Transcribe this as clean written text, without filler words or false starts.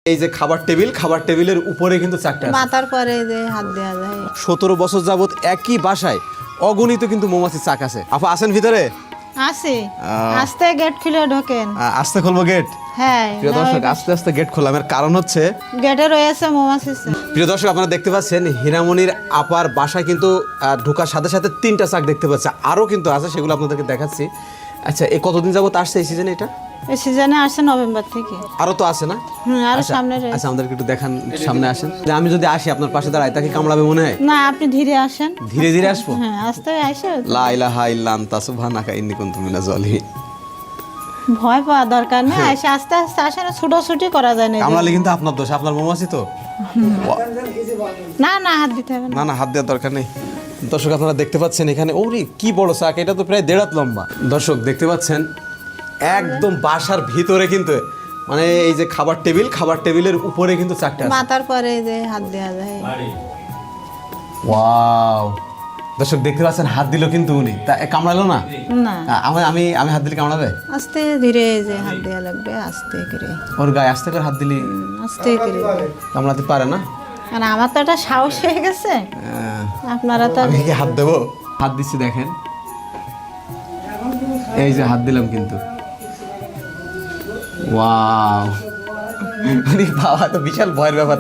এই যে খাবার টেবিলের উপরে কিন্তু চাকটা আছে। মাথার পরে যে হাত দেওয়া যায়। 17 বছর যাবত একই বাসায় অগণিত কিন্তু মৌমাছির চাক আছে। আপা আসেন ভিতরে, আসি আস্তে গেট খুলে ঢোকেন। আস্তে খুলবো গেট। হ্যাঁ প্রিয় দর্শক, আস্তে আস্তে গেট খোলাম, এর কারণ হচ্ছে গেটে রয়েছে মৌমাছি। প্রিয় দর্শক, আপনারা দেখতে পাচ্ছেন হীরামণির আপার বাসায় কিন্তু ঢোকার সাথে সাথে 3টা চাক দেখতে পাচ্ছে, আরও কিন্তু আছে, সেগুলো আপনাদেরকে দেখাচ্ছি। আচ্ছা, এই কতদিন যাবত আসছে এই সিজনে? এটা এই সিজনে আসছে নভেম্বর থেকে। আরও তো আছে না? আরো আচ্ছা, সামনে আচ্ছা, আমাদেরকে একটু দেখান, সামনে আসেন। যে আমি যদি আসি আপনার পাশে দাঁড়াই, তাকে কামড়াবে মনে হয়? না, আপনি ধীরে আসেন। ধীরে ধীরে আসবো? হ্যাঁ, আস্তে আসে। লা ইলাহা ইল্লা আনতা সুবহানাকা ইন্নী কুনতু মিনাজ জালিমিন। ভয় পাওয়া দরকার নেই, এসে আস্তে আস্তে আসেন, ছুটোছুটি করা যায় না। কামড়ালে কিন্তু আপনার দোষ, আপনার মৌমাছি তো। না না, হাত দিতে হবে না। না না, হাত দেওয়ার দরকার নেই। দর্শক, আপনারা দেখতে পাচ্ছেন এখানে, ওরে কি বড় চাক, এটা তো প্রায় 1.5 হাত লম্বা। দর্শক দেখতে পাচ্ছেন একদম বাসার ভিতরে কিন্তু, মানে এই যে খাবার টেবিলের উপরে কিন্তু চাকটা আছে। মাথার পরে যে হাত দেওয়া যায়। ওয়াও, দর্শক দেখতে পাচ্ছেন হাত দিল কিন্তু উনি, তা কামড়ালো না? না, আমি আমি হাত দিলে কামড়াবে? আস্তে ধীরে যে হাত দেওয়া লাগবে, আস্তে করে। ওর গায়ে আস্তে করে হাত দিলে আস্তে করে কামড়াতে পারে না? আর আমার তো একটা সাহস হয়ে গেছে, আপনারা তো। আমি কি হাত দেবো? হাত দিচ্ছি, দেখেন, এই যে হাত দিলাম কিন্তু। ওয়াও, বাবা, তো বিশাল ভয়ের ব্যাপার।